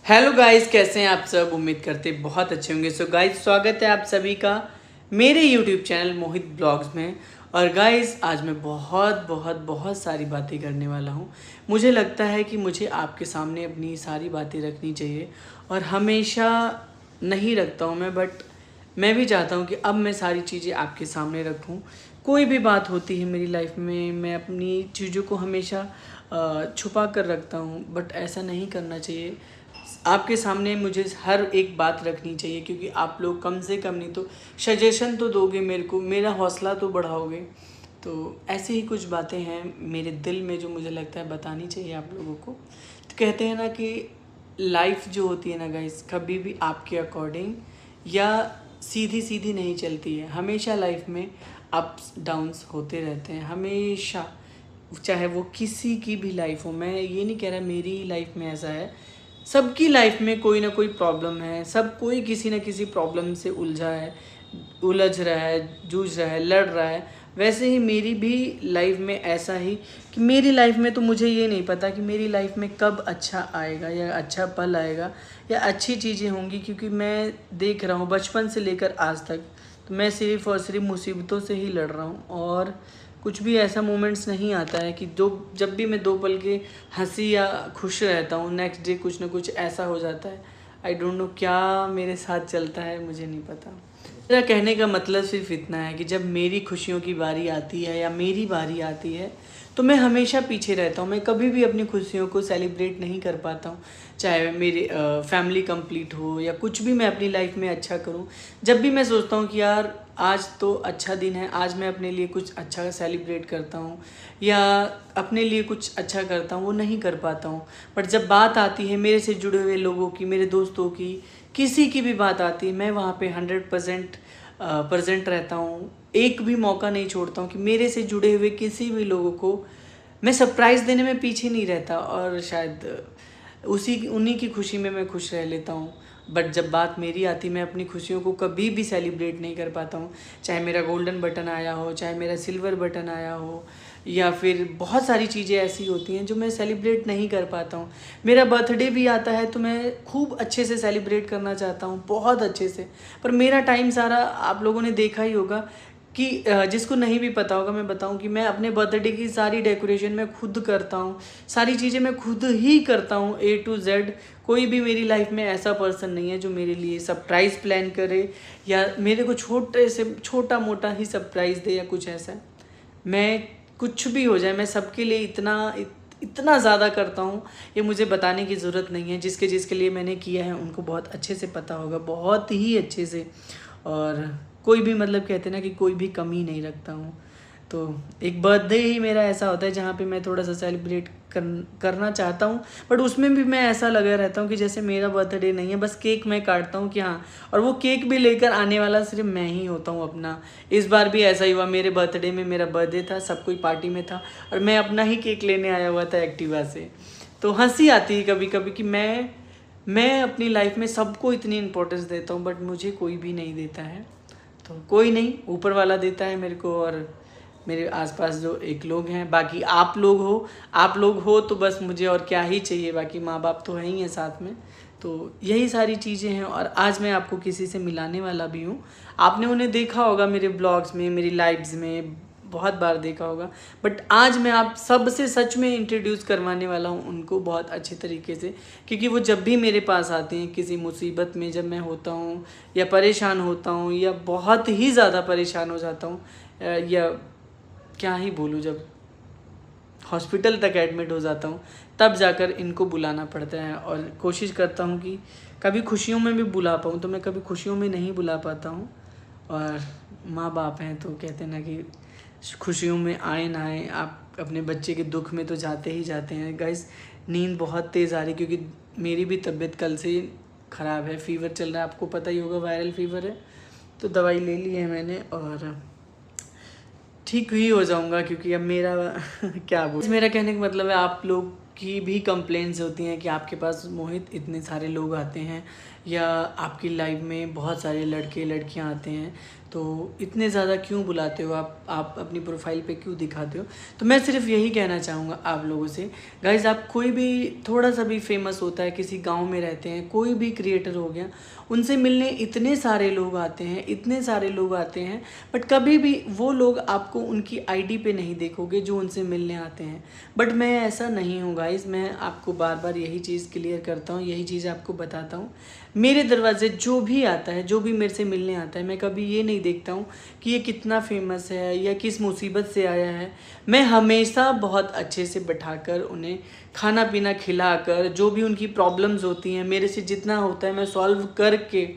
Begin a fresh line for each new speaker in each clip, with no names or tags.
Hello guys, कैसे हैं आप सब। उम्मीद करते बहुत अच्छे होंगे। सो गाइस, स्वागत है आप सभी का मेरे यूट्यूब चैनल मोहित ब्लॉग्स में। और गाइस, आज मैं बहुत सारी बातें करने वाला हूँ। मुझे लगता है कि मुझे आपके सामने अपनी सारी बातें रखनी चाहिए और हमेशा नहीं रखता हूँ मैं, बट मैं भी चाहता हूँ कि अब मैं सारी चीज़ें आपके सामने रखूँ। कोई भी बात होती है मेरी लाइफ में, मैं अपनी चीज़ों को हमेशा छुपा कर रखता हूँ, बट ऐसा नहीं करना चाहिए। आपके सामने मुझे हर एक बात रखनी चाहिए, क्योंकि आप लोग कम से कम नहीं तो सजेशन तो दोगे मेरे को, मेरा हौसला तो बढ़ाओगे। तो ऐसी ही कुछ बातें हैं मेरे दिल में जो मुझे लगता है बतानी चाहिए आप लोगों को। तो कहते हैं ना कि लाइफ जो होती है ना गाइस, कभी भी आपके अकॉर्डिंग या सीधी सीधी नहीं चलती है। हमेशा लाइफ में अप्स डाउन्स होते रहते हैं, हमेशा। चाहे वो किसी की भी लाइफ हो, मैं ये नहीं कह रहा मेरी लाइफ में ऐसा है, सबकी लाइफ में कोई ना कोई प्रॉब्लम है। सब कोई किसी ना किसी प्रॉब्लम से उलझ रहा है, जूझ रहा है, लड़ रहा है। वैसे ही मेरी भी लाइफ में ऐसा ही कि मेरी लाइफ में तो मुझे ये नहीं पता कि मेरी लाइफ में कब अच्छा आएगा या अच्छा पल आएगा या अच्छी चीज़ें होंगी, क्योंकि मैं देख रहा हूँ बचपन से लेकर आज तक तो मैं सिर्फ़ और सिर्फ मुसीबतों से ही लड़ रहा हूँ। और कुछ भी ऐसा मोमेंट्स नहीं आता है कि जब भी मैं 2 पल के हंसी या खुश रहता हूँ, नेक्स्ट डे कुछ ना कुछ ऐसा हो जाता है। आई डोंट नो क्या मेरे साथ चलता है, मुझे नहीं पता। मेरा कहने का मतलब सिर्फ इतना है कि जब मेरी खुशियों की बारी आती है या मेरी बारी आती है तो मैं हमेशा पीछे रहता हूँ। मैं कभी भी अपनी खुशियों को सेलिब्रेट नहीं कर पाता हूँ, चाहे मेरी फैमिली कंप्लीट हो या कुछ भी मैं अपनी लाइफ में अच्छा करूँ। जब भी मैं सोचता हूँ कि यार आज तो अच्छा दिन है, आज मैं अपने लिए कुछ अच्छा सेलिब्रेट करता हूँ या अपने लिए कुछ अच्छा करता हूँ, वो नहीं कर पाता हूँ। बट जब बात आती है मेरे से जुड़े हुए लोगों की, मेरे दोस्तों की, किसी की भी बात आती है, मैं वहाँ पे 100% प्रेजेंट रहता हूँ। एक भी मौका नहीं छोड़ता हूँ कि मेरे से जुड़े हुए किसी भी लोगों को मैं सरप्राइज़ देने में पीछे नहीं रहता, और शायद उन्हीं की खुशी में मैं खुश रह लेता हूँ। बट जब बात मेरी आती, मैं अपनी खुशियों को कभी भी सेलिब्रेट नहीं कर पाता हूँ। चाहे मेरा गोल्डन बटन आया हो, चाहे मेरा सिल्वर बटन आया हो, या फिर बहुत सारी चीज़ें ऐसी होती हैं जो मैं सेलिब्रेट नहीं कर पाता हूँ। मेरा बर्थडे भी आता है तो मैं खूब अच्छे से सेलिब्रेट करना चाहता हूँ, बहुत अच्छे से। पर मेरा टाइम सारा, आप लोगों ने देखा ही होगा कि जिसको नहीं भी पता होगा मैं बताऊं कि मैं अपने बर्थडे की सारी डेकोरेशन मैं खुद करता हूं, सारी चीज़ें मैं खुद ही करता हूं, A to Z। कोई भी मेरी लाइफ में ऐसा पर्सन नहीं है जो मेरे लिए सरप्राइज़ प्लान करे या मेरे को छोटा मोटा ही सरप्राइज़ दे या कुछ ऐसा। मैं कुछ भी हो जाए, मैं सबके लिए इतना ज़्यादा करता हूँ, ये मुझे बताने की ज़रूरत नहीं है। जिसके लिए मैंने किया है उनको बहुत अच्छे से पता होगा, बहुत ही अच्छे से। और कोई भी, मतलब कहते हैं ना कि कोई भी कमी नहीं रखता हूँ। तो एक बर्थडे ही मेरा ऐसा होता है जहाँ पे मैं थोड़ा सा सेलिब्रेट करना चाहता हूँ, बट उसमें भी मैं ऐसा लगा रहता हूँ कि जैसे मेरा बर्थडे नहीं है, बस केक मैं काटता हूँ कि हाँ, और वो केक भी लेकर आने वाला सिर्फ मैं ही होता हूँ अपना। इस बार भी ऐसा ही हुआ, मेरे बर्थडे में, मेरा बर्थडे था, सब कोई पार्टी में था और मैं अपना ही केक लेने आया हुआ था एक्टिवा से। तो हंसी आती है कभी कभी कि मैं अपनी लाइफ में सबको इतनी इम्पोर्टेंस देता हूँ, बट मुझे कोई भी नहीं देता है। तो कोई नहीं, ऊपर वाला देता है मेरे को, और मेरे आसपास जो एक लोग हैं, बाकी आप लोग हो तो बस मुझे और क्या ही चाहिए। बाकी माँ बाप तो है ही हैं साथ में। तो यही सारी चीज़ें हैं, और आज मैं आपको किसी से मिलाने वाला भी हूँ। आपने उन्हें देखा होगा मेरे ब्लॉग्स में, मेरी लाइव्स में, बहुत बार देखा होगा, बट आज मैं आप सबसे सच में इंट्रोड्यूस करवाने वाला हूँ उनको बहुत अच्छे तरीके से। क्योंकि वो जब भी मेरे पास आते हैं किसी मुसीबत में, जब मैं होता हूँ या परेशान होता हूँ या बहुत ही ज़्यादा परेशान हो जाता हूँ, या क्या ही बोलूँ, जब हॉस्पिटल तक एडमिट हो जाता हूँ, तब जाकर इनको बुलाना पड़ता है। और कोशिश करता हूँ कि कभी खुशियों में भी बुला पाऊँ, तो मैं कभी खुशियों में नहीं बुला पाता हूँ। और माँ बाप हैं तो कहते हैं ना कि खुशियों में आए ना आए, आप अपने बच्चे के दुख में तो जाते ही जाते हैं। गाइस, नींद बहुत तेज़ आ रही, क्योंकि मेरी भी तबीयत कल से ख़राब है, फीवर चल रहा है, आपको पता ही होगा, वायरल फीवर है। तो दवाई ले ली है मैंने और ठीक ही हो जाऊंगा, क्योंकि अब मेरा क्या बोल, मेरा कहने का मतलब है, आप लोग की भी कंप्लेंट्स होती हैं कि आपके पास मोहित इतने सारे लोग आते हैं या आपकी लाइफ में बहुत सारे लड़के लड़कियां आते हैं, तो इतने ज़्यादा क्यों बुलाते हो आप अपनी प्रोफाइल पे क्यों दिखाते हो। तो मैं सिर्फ यही कहना चाहूँगा आप लोगों से गाइज़, आप कोई भी थोड़ा सा भी फेमस होता है, किसी गांव में रहते हैं, कोई भी क्रिएटर हो गया, उनसे मिलने इतने सारे लोग आते हैं, इतने सारे लोग आते हैं, बट कभी भी वो लोग आपको उनकी आईडी पे नहीं देखोगे जो उनसे मिलने आते हैं। बट मैं ऐसा नहीं हूँ गाइज़, मैं आपको बार बार यही चीज़ क्लियर करता हूँ, यही चीज़ आपको बताता हूँ। मेरे दरवाजे जो भी आता है, जो भी मेरे से मिलने आता है, मैं कभी ये नहीं देखता हूँ कि ये कितना फेमस है या किस मुसीबत से आया है। मैं हमेशा बहुत अच्छे से बैठाकर उन्हें खाना पीना खिलाकर, जो भी उनकी प्रॉब्लम्स होती हैं मेरे से जितना होता है मैं सॉल्व करके,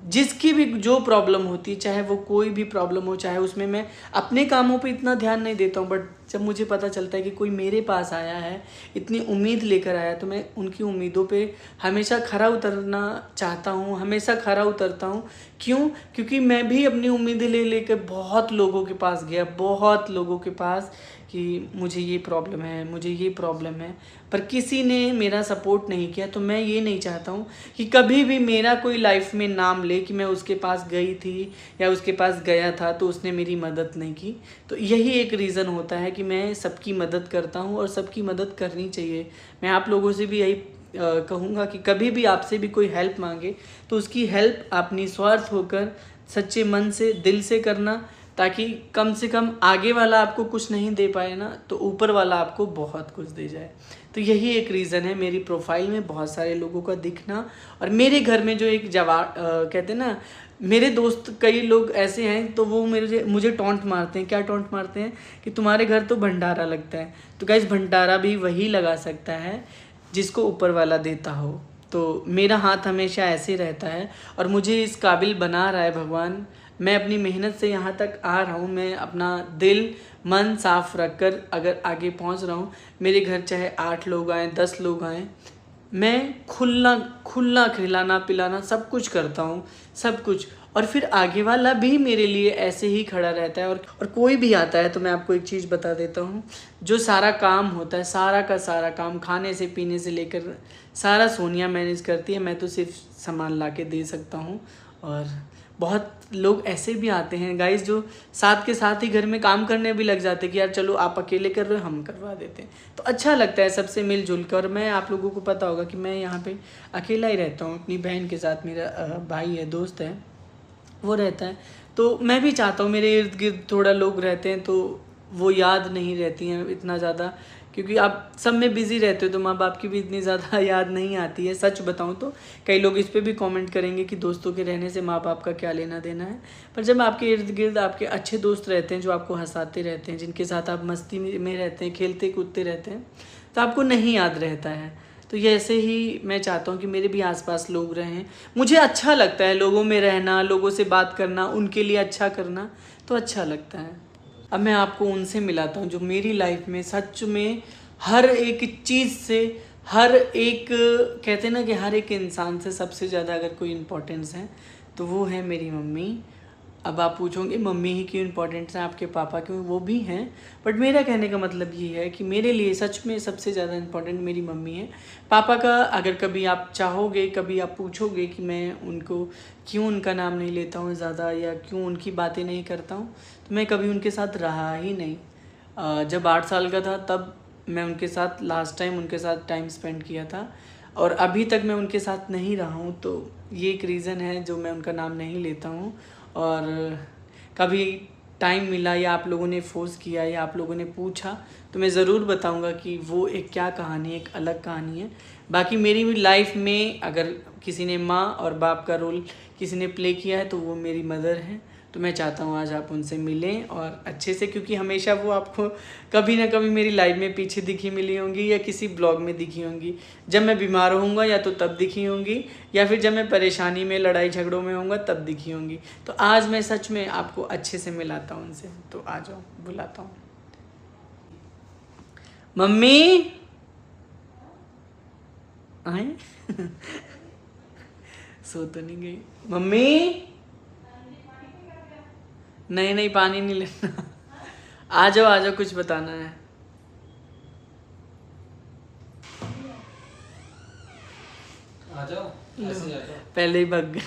जिसकी भी जो प्रॉब्लम होती है, चाहे वो कोई भी प्रॉब्लम हो, चाहे उसमें मैं अपने कामों पे इतना ध्यान नहीं देता हूँ, बट जब मुझे पता चलता है कि कोई मेरे पास आया है, इतनी उम्मीद लेकर आया, तो मैं उनकी उम्मीदों पे हमेशा खरा उतरना चाहता हूँ, हमेशा खरा उतरता हूँ। क्यों? क्योंकि मैं भी अपनी उम्मीदें ले लेकर बहुत लोगों के पास गया, बहुत लोगों के पास, कि मुझे ये प्रॉब्लम है, मुझे ये प्रॉब्लम है, पर किसी ने मेरा सपोर्ट नहीं किया। तो मैं ये नहीं चाहता हूँ कि कभी भी मेरा कोई लाइफ में नाम ले कि मैं उसके पास गई थी या उसके पास गया था तो उसने मेरी मदद नहीं की। तो यही एक रीज़न होता है कि मैं सबकी मदद करता हूँ और सबकी मदद करनी चाहिए। मैं आप लोगों से भी यही कहूँगा कि कभी भी आपसे भी कोई हेल्प मांगे तो उसकी हेल्प आप निस्वार्थ होकर सच्चे मन से, दिल से करना, ताकि कम से कम आगे वाला आपको कुछ नहीं दे पाए ना, तो ऊपर वाला आपको बहुत कुछ दे जाए। तो यही एक रीज़न है मेरी प्रोफाइल में बहुत सारे लोगों का दिखना। और मेरे घर में जो एक कहते हैं ना, मेरे दोस्त कई लोग ऐसे हैं, तो वो मुझे टॉन्ट मारते हैं। क्या टॉन्ट मारते हैं? कि तुम्हारे घर तो भंडारा लगता है। तो गाइस, भंडारा भी वही लगा सकता है जिसको ऊपर वाला देता हो। तो मेरा हाथ हमेशा ऐसे रहता है और मुझे इस काबिल बना रहा है भगवान। मैं अपनी मेहनत से यहाँ तक आ रहा हूँ, मैं अपना दिल मन साफ रखकर अगर आगे पहुँच रहा हूँ। मेरे घर चाहे 8 लोग आएँ, 10 लोग आएँ, मैं खुला खिलाना पिलाना सब कुछ करता हूँ, सब कुछ। और फिर आगे वाला भी मेरे लिए ऐसे ही खड़ा रहता है। और कोई भी आता है तो मैं आपको एक चीज़ बता देता हूँ, जो सारा काम होता है, सारा का सारा काम, खाने से पीने से लेकर सारा सोनिया मैनेज करती है। मैं तो सिर्फ सामान ला के दे सकता हूँ। और बहुत लोग ऐसे भी आते हैं गाइस जो साथ के साथ ही घर में काम करने भी लग जाते हैं कि यार चलो आप अकेले कर रहे हो, हम करवा देते हैं। तो अच्छा लगता है सबसे मिलजुल कर। और मैं, आप लोगों को पता होगा कि मैं यहाँ पे अकेला ही रहता हूँ अपनी बहन के साथ। मेरा भाई है, दोस्त है, वो रहता है। तो मैं भी चाहता हूँ मेरे इर्द गिर्द थोड़ा लोग रहते हैं तो वो याद नहीं रहती हैं इतना ज़्यादा, क्योंकि आप सब में बिज़ी रहते हो तो माँ बाप की भी इतनी ज़्यादा याद नहीं आती है। सच बताऊँ तो कई लोग इस पे भी कमेंट करेंगे कि दोस्तों के रहने से माँ बाप का क्या लेना देना है, पर जब आपके इर्द गिर्द आपके अच्छे दोस्त रहते हैं जो आपको हंसाते रहते हैं, जिनके साथ आप मस्ती में रहते हैं, खेलते कूदते रहते हैं, तो आपको नहीं याद रहता है। तो ये ऐसे ही मैं चाहता हूँ कि मेरे भी आसपास लोग रहें। मुझे अच्छा लगता है लोगों में रहना, लोगों से बात करना, उनके लिए अच्छा करना, तो अच्छा लगता है। अब मैं आपको उनसे मिलाता हूँ जो मेरी लाइफ में सच में हर एक चीज़ से, हर एक, कहते हैं ना कि हर एक इंसान से सबसे ज़्यादा अगर कोई इम्पोर्टेंस है तो वो है मेरी मम्मी। अब आप पूछोगे मम्मी ही क्यों इम्पोर्टेंट है, आपके पापा क्यों? वो भी हैं, बट मेरा कहने का मतलब ये है कि मेरे लिए सच में सबसे ज़्यादा इम्पोर्टेंट मेरी मम्मी है। पापा का अगर कभी आप चाहोगे, कभी आप पूछोगे कि मैं उनको क्यों उनका नाम नहीं लेता हूँ ज़्यादा या क्यों उनकी बातें नहीं करता हूँ, तो मैं कभी उनके साथ रहा ही नहीं। जब 8 साल का था तब मैं उनके साथ लास्ट टाइम उनके साथ टाइम स्पेंड किया था, और अभी तक मैं उनके साथ नहीं रहा हूँ। तो ये एक रीज़न है जो मैं उनका नाम नहीं लेता हूँ। और कभी टाइम मिला या आप लोगों ने फोर्स किया या आप लोगों ने पूछा तो मैं ज़रूर बताऊंगा कि वो एक क्या कहानी है, एक अलग कहानी है। बाकी मेरी भी लाइफ में अगर किसी ने माँ और बाप का रोल किसी ने प्ले किया है तो वो मेरी मदर है। तो मैं चाहता हूँ आज आप उनसे मिलें और अच्छे से, क्योंकि हमेशा वो आपको कभी ना कभी मेरी लाइफ में पीछे दिखी मिली होंगी या किसी ब्लॉग में दिखी होंगी। जब मैं बीमार होऊंगा या तो तब दिखी होंगी, या फिर जब मैं परेशानी में, लड़ाई झगड़ों में होऊंगा तब दिखी होंगी। तो आज मैं सच में आपको अच्छे से मिलाता हूँ उनसे। तो आ जाओ, बुलाता हूँ। मम्मी आए सो तो नहीं गई मम्मी? नहीं नहीं, पानी नहीं लेना। आ जाओ, कुछ बताना है।
आ जाओ, ऐसे ही आ जाओ।
पहले ही भग गए।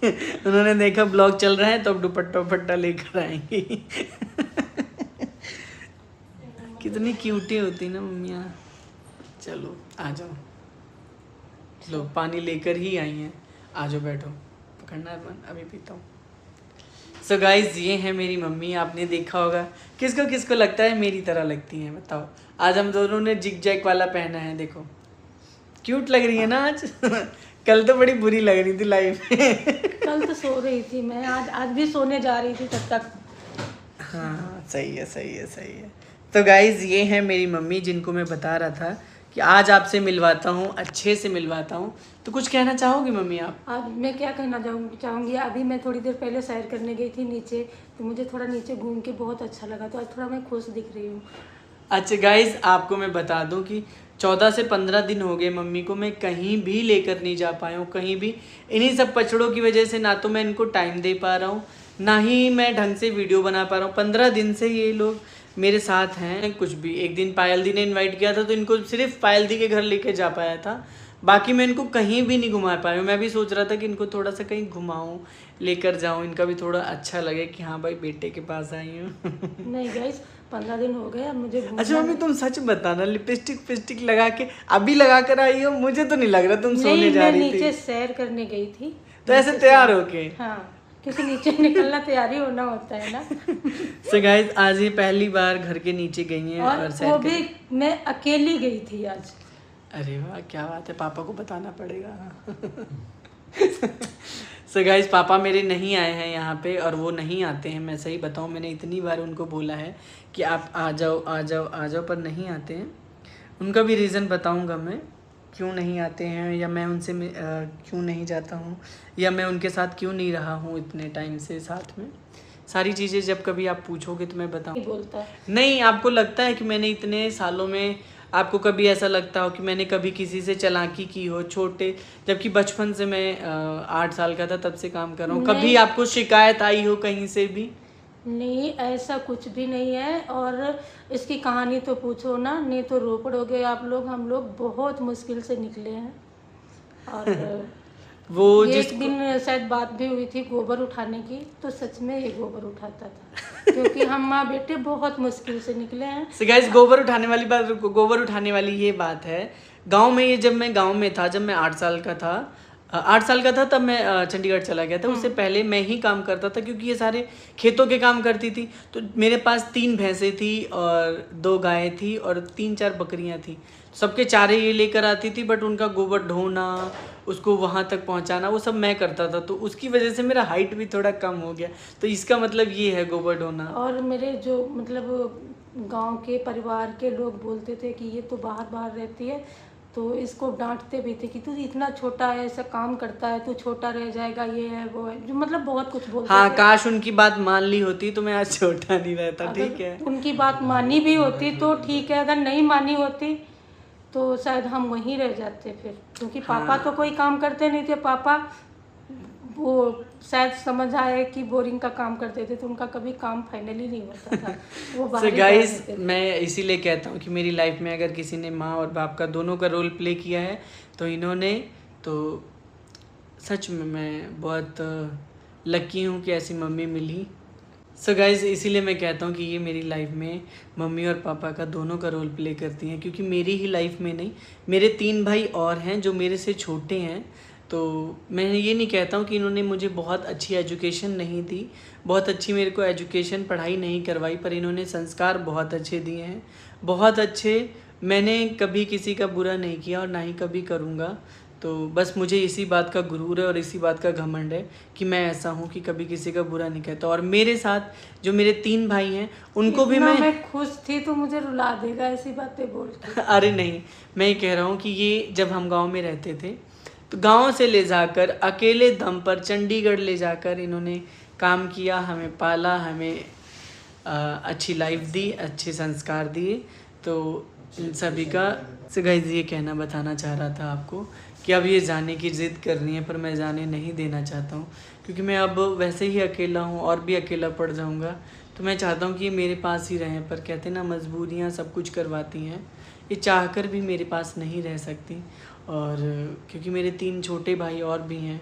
उन्होंने देखा ब्लॉग चल रहा है तो अब दुपट्टा वपट्टा लेकर आएंगी। कितनी क्यूटी होती ना मम्मियाँ। चलो आ जाओ, लो पानी लेकर ही आई हैं, आ जाओ बैठो, पकड़ना है मन, अभी पीता हूँ। सो गाइज ये है मेरी मम्मी, आपने देखा होगा। किसको किसको लगता है मेरी तरह लगती हैं बताओ। आज हम दोनों ने जिग जैक वाला पहना है, देखो क्यूट लग रही है ना आज। कल तो बड़ी बुरी लग रही थी लाइफ में।
कल तो सो रही थी मैं, आज भी सोने जा रही थी तब तक।
हाँ सही है सही है सही है। तो गाइज ये है मेरी मम्मी, जिनको मैं बता रहा था कि आज आपसे मिलवाता हूँ, अच्छे से मिलवाता हूँ। तो कुछ कहना चाहोगी मम्मी आप?
आज मैं क्या कहना चाहूँगी, अभी मैं थोड़ी देर पहले सैर करने गई थी नीचे, तो मुझे थोड़ा नीचे घूम के बहुत अच्छा लगा, तो आज थोड़ा मैं खुश दिख रही हूँ।
अच्छा गाइज आपको मैं बता दूं कि 14 से 15 दिन हो गए मम्मी को मैं कहीं भी लेकर नहीं जा पाया हूँ, कहीं भी। इन्हीं सब पछड़ों की वजह से ना तो मैं इनको टाइम दे पा रहा हूँ, ना ही मैं ढंग से वीडियो बना पा रहा हूँ। 15 दिन से ये लोग मेरे साथ हैं। कुछ भी, एक दिन पायल दी ने इन्वाइट किया था तो इनको सिर्फ पायल दी के घर लेके जा पाया था, बाकी मैं इनको कहीं भी नहीं घुमा पाया हूँ। मैं भी सोच रहा था कि इनको थोड़ा सा कहीं घुमाऊँ, लेकर जाऊँ, इनका भी थोड़ा अच्छा लगे कि हाँ भाई बेटे के पास आई हूँ।
नहीं गाइस, 15 दिन हो गए, अब मुझे
अच्छा मम्मी तुम सच बताना, लिपस्टिक फिस्टिक लगा के अभी लगा कर आई हो? मुझे तो नहीं लग रहा तुम सोने जा रही थी।
नीचे सैर करने गई थी
तो ऐसे तैयार होके?
हाँ, क्योंकि नीचे निकलना तैयारी होना होता है ना।
So guys, आज ये पहली बार घर के नीचे गई हैं और सैर
वो भी मैं अकेली गई थी आज।
अरे वाह क्या बात है, पापा को बताना पड़ेगा। सो गाइज पापा मेरे नहीं आए हैं यहाँ पे, और वो नहीं आते हैं। मैं सही बताऊँ, मैंने इतनी बार उनको बोला है कि आप आ जाओ आ जाओ आ जाओ, पर नहीं आते हैं। उनका भी रीज़न बताऊँगा मैं क्यों नहीं आते हैं, या मैं उनसे क्यों नहीं जाता हूँ, या मैं उनके साथ क्यों नहीं रहा हूँ इतने टाइम से साथ में। सारी चीज़ें जब कभी आप पूछोगे तो मैं बताऊँ।
बोलता
नहीं, आपको लगता है कि मैंने इतने सालों में, आपको कभी ऐसा लगता हो कि मैंने कभी किसी से चालाकी की हो छोटे, जबकि बचपन से मैं 8 साल का था तब से काम कर रहा हूँ। कभी आपको शिकायत आई हो कहीं से भी?
नहीं, ऐसा कुछ भी नहीं है। और इसकी कहानी तो पूछो ना, नहीं तो रो पड़ोगे आप लोग। हम लोग बहुत मुश्किल से निकले हैं। और
वो
एक दिन शायद बात भी हुई थी गोबर उठाने की, तो सच में ये गोबर उठाता था, क्योंकि हम माँ बेटे बहुत मुश्किल से निकले हैं।
So guys, गोबर उठाने वाली बात, गोबर उठाने वाली ये बात है गांव में। ये जब मैं गांव में था, जब मैं 8 साल का था, 8 साल का था तब मैं चंडीगढ़ चला गया था। उससे पहले मैं ही काम करता था, क्योंकि ये सारे खेतों के काम करती थी। तो मेरे पास 3 भैंसें थी और 2 गायें थी और 3-4 बकरियां थी। सबके चारे ये लेकर आती थी, बट उनका गोबर ढोना, उसको वहाँ तक पहुँचाना, वो सब मैं करता था। तो उसकी वजह से मेरा हाइट भी थोड़ा कम हो गया। तो इसका मतलब ये है गोबर ढोना।
और मेरे जो मतलब गांव के परिवार के लोग बोलते थे कि ये तो बाहर रहती है, तो इसको डांटते भी थे कि तू इतना छोटा है, ऐसा काम करता है, तू छोटा रह जाएगा, ये है वो है, जो मतलब बहुत कुछ बोलते
हाँ
थे।
काश उनकी बात मान ली होती तो मैं आज छोटा नहीं रहता। ठीक है,
उनकी बात मानी भी होती तो ठीक है, अगर नहीं मानी होती तो शायद हम वहीं रह जाते फिर, क्योंकि पापा तो कोई काम करते नहीं थे। पापा वो शायद समझ आए कि बोरिंग का काम करते थे, तो उनका कभी काम फाइनली नहीं होता था। वो बाहर
So guys, मैं इसीलिए कहता हूँ कि मेरी लाइफ में अगर किसी ने माँ और बाप का दोनों का रोल प्ले किया है तो इन्होंने, तो सच में मैं बहुत लकी हूँ कि ऐसी मम्मी मिली। सो गाइज इसीलिए मैं कहता हूँ कि ये मेरी लाइफ में मम्मी और पापा का दोनों का रोल प्ले करती हैं, क्योंकि मेरी ही लाइफ में नहीं, मेरे 3 भाई और हैं जो मेरे से छोटे हैं। तो मैं ये नहीं कहता हूँ कि इन्होंने मुझे बहुत अच्छी एजुकेशन नहीं दी, बहुत अच्छी मेरे को एजुकेशन पढ़ाई नहीं करवाई, पर इन्होंने संस्कार बहुत अच्छे दिए हैं, बहुत अच्छे। मैंने कभी किसी का बुरा नहीं किया और ना ही कभी करूँगा। तो बस मुझे इसी बात का गुरूर है और इसी बात का घमंड है कि मैं ऐसा हूँ कि कभी किसी का बुरा नहीं कहता। और मेरे साथ जो मेरे 3 भाई हैं उनको भी मैं
खुश थी तो मुझे रुला देगा ऐसी बातें बोल के।
अरे नहीं, मैं ये कह रहा हूँ कि ये जब हम गांव में रहते थे तो गांव से ले जाकर अकेले दम पर चंडीगढ़ ले जाकर इन्होंने काम किया, हमें पाला, हमें अच्छी लाइफ दी, अच्छे संस्कार दिए। तो इन सभी का से गाइस ये कहना बताना चाह रहा था आपको कि अब ये जाने की ज़िद करनी है, पर मैं जाने नहीं देना चाहता हूँ, क्योंकि मैं अब वैसे ही अकेला हूँ और भी अकेला पड़ जाऊँगा। तो मैं चाहता हूँ कि ये मेरे पास ही रहें, पर कहते ना मजबूरियाँ सब कुछ करवाती हैं। ये चाहकर भी मेरे पास नहीं रह सकती, और क्योंकि मेरे 3 छोटे भाई और भी हैं